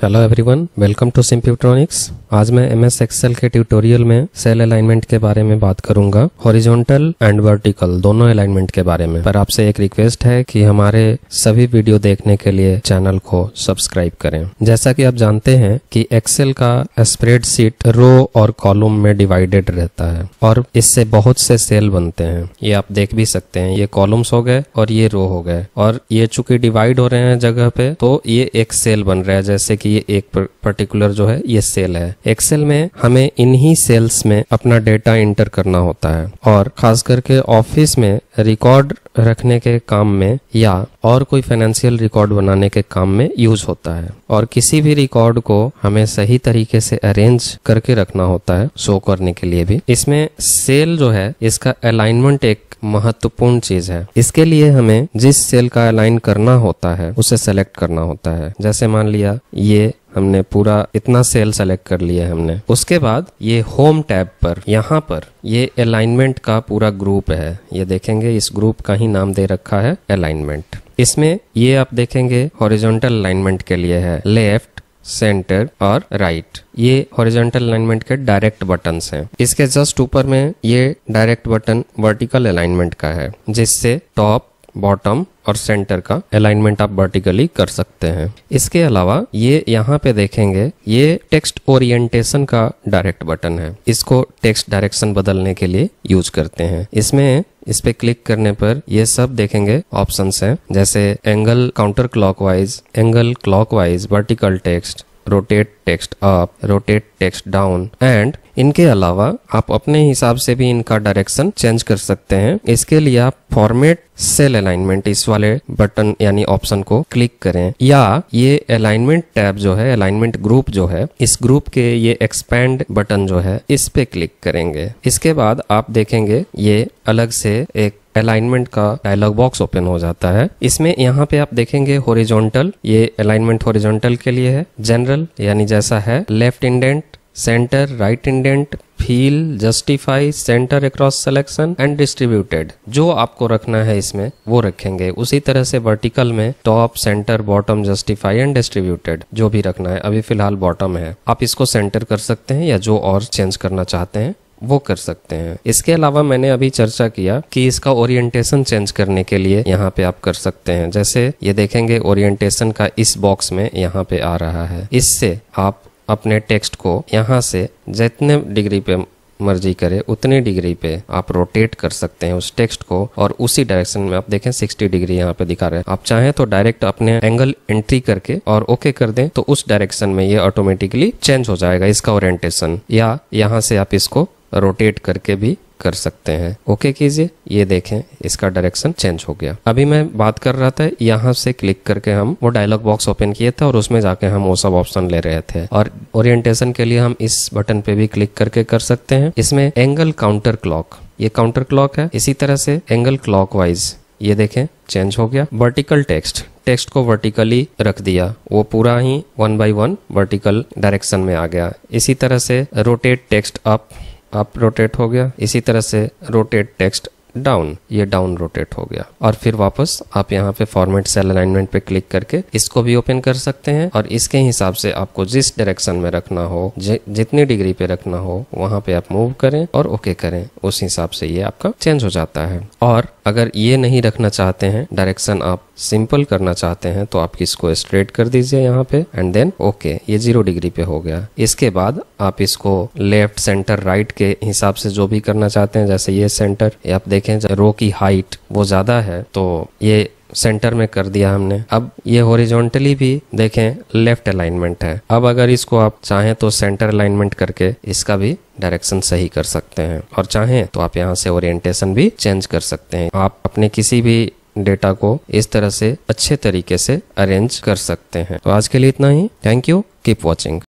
Hello everyone, welcome to Simputronics. आज मैं MS Excel के ट्यूटोरियल में सेल अलाइनमेंट के बारे में बात करूंगा, हॉरिजॉन्टल एंड वर्टिकल दोनों अलाइनमेंट के बारे में। पर आपसे एक रिक्वेस्ट है कि हमारे सभी वीडियो देखने के लिए चैनल को सब्सक्राइब करें। जैसा कि आप जानते हैं कि एक्सेल का स्प्रेडशीट रो और कॉलम में डिवाइडेड रहता है और इससे बहुत से सेल बनते हैं। ये आप देख भी सकते हैं, ये कॉलम्स हो गए और ये रो हो गए, और ये चूंकि डिवाइड हो रहे हैं जगह पे तो ये एक सेल बन रहा है। जैसे कि ये एक पर्टिकुलर जो है ये सेल है। एक्सेल में हमें इन्हीं सेल्स में अपना डेटा इंटर करना होता है और खास करके ऑफिस में रिकॉर्ड रखने के काम में या और कोई फाइनेंशियल रिकॉर्ड बनाने के काम में यूज होता है। और किसी भी रिकॉर्ड को हमें सही तरीके से अरेंज करके रखना होता है शो करने के लिए भी। इसमें सेल जो है इसका अलाइनमेंट एक महत्वपूर्ण चीज है। इसके लिए हमें जिस सेल का अलाइन करना होता है उसे सेलेक्ट करना होता है। जैसे मान लिया ये हमने पूरा इतना सेल सेलेक्ट कर लिया हमने। उसके बाद ये होम टैब पर यहाँ पर ये अलाइनमेंट का पूरा ग्रुप है। ये देखेंगे इस ग्रुप का ही नाम दे रखा है अलाइनमेंट। इसमें ये आप देखेंगे हॉरिजॉन्टल अलाइनमेंट के लिए है लेफ्ट, सेंटर और राइट। ये हॉरिजॉन्टल अलाइनमेंट के डायरेक्ट बटन्स हैं। इसके जस्ट ऊपर में ये डायरेक्ट बटन वर्टिकल अलाइनमेंट का है, जिससे टॉप, बॉटम और सेंटर का अलाइनमेंट आप वर्टिकली कर सकते हैं। इसके अलावा ये यहाँ पे देखेंगे ये टेक्स्ट ओरिएंटेशन का डायरेक्ट बटन है। इसको टेक्स्ट डायरेक्शन बदलने के लिए यूज करते हैं। इसमें इस पे क्लिक करने पर ये सब देखेंगे ऑप्शंस हैं, जैसे angle counter clockwise, angle clockwise, vertical text, rotate text up, rotate text down. And इनके अलावा आप अपने हिसाब से भी इनका डायरेक्शन चेंज कर सकते हैं। इसके लिए आप फॉर्मेट सेल अलाइनमेंट इस वाले बटन यानी ऑप्शन को क्लिक करें, या ये अलाइनमेंट टैब जो है, अलाइनमेंट ग्रुप जो है, इस ग्रुप के ये एक्सपैंड बटन जो है इस पे क्लिक करेंगे। इसके बाद आप देखेंगे ये अलग से एक अलाइनमेंट का डायलॉग बॉक्स ओपन हो जाता है। इसमें यहाँ पे आप देखेंगे हॉरिजॉन्टल, ये अलाइनमेंट हॉरिजॉन्टल के लिए है। जनरल यानी जैसा है, left indent, centre, right indent, feel, justify, centre across selection and distributed. जो आपको रखना है इसमें वो रखेंगे। उसी तरह से वर्टिकल में top, centre, bottom, justify and distributed जो भी रखना है। अभी फिलहाल बॉटम है, आप इसको सेंटर कर सकते हैं या जो और चेंज करना चाहते हैं वो कर सकते हैं। इसके अलावा मैंने अभी चर्चा किया कि इसका ओरिएंटेशन चेंज करने के लिए यहाँ पे आप कर सकते हैं। जैसे ये देखेंगे ओरिएंटेशन का इस बॉक्स में यहाँ पे आ रहा है। इससे आप अपने टेक्स्ट को यहाँ से जितने डिग्री पे मर्जी करे उतनी डिग्री पे आप रोटेट कर सकते हैं उस टेक्स्ट को, और उसी डायरेक्शन में आप देखें 60 डिग्री यहाँ पे दिखा रहे हैं। आप चाहें तो डायरेक्ट अपने एंगल एंट्री करके और ओके कर दें तो उस डायरेक्शन में ये ऑटोमेटिकली चेंज हो जाएगा इसका ओरिएंटेशन, या यहाँ से आप इसको रोटेट करके भी कर सकते हैं। ओके कीजिए, ये देखें इसका डायरेक्शन चेंज हो गया। अभी मैं बात कर रहा था यहाँ से क्लिक करके हम वो डायलॉग बॉक्स ओपन किए थे और उसमें जाके हम वो सब ऑप्शन ले रहे थे। और ओरिएंटेशन के लिए हम इस बटन पे भी क्लिक करके कर सकते हैं। इसमें एंगल काउंटर क्लॉक, ये काउंटर क्लॉक है। इसी तरह से एंगल क्लॉकवाइज, ये देखें चेंज हो गया। वर्टिकल टेक्स्ट को वर्टिकली रख दिया, वो पूरा ही 1 by 1 वर्टिकल डायरेक्शन में आ गया। इसी तरह से रोटेट टेक्स्ट अप रोटेट हो गया। इसी तरह से रोटेट टेक्स्ट डाउन, ये डाउन रोटेट हो गया। और फिर वापस आप यहाँ पे फॉर्मेट सेल अलाइनमेंट पे क्लिक करके इसको भी ओपन कर सकते हैं, और इसके हिसाब से आपको जिस डायरेक्शन में रखना हो, जितनी डिग्री पे रखना हो वहां पे आप मूव करें और ओके करें। उस हिसाब से ये आपका चेंज हो जाता है। और अगर ये नहीं रखना चाहते हैं डायरेक्शन, आप सिंपल करना चाहते हैं तो आप इसको स्ट्रेट कर दीजिए यहाँ पे एंड देन ओके, ये 0 डिग्री पे हो गया। इसके बाद आप इसको लेफ्ट, सेंटर, राइट के हिसाब से जो भी करना चाहते हैं, जैसे ये सेंटर, आप देखें रो की हाइट वो ज्यादा है तो ये सेंटर में कर दिया हमने। अब ये हॉरिजॉन्टली भी देखें लेफ्ट अलाइनमेंट है। अब अगर इसको आप चाहें तो सेंटर अलाइनमेंट करके इसका भी डायरेक्शन सही कर सकते हैं, और चाहें तो आप यहाँ से ओरिएंटेशन भी चेंज कर सकते हैं। आप अपने किसी भी डेटा को इस तरह से अच्छे तरीके से अरेंज कर सकते हैं। तो आज के लिए इतना ही। Thank you, keep watching.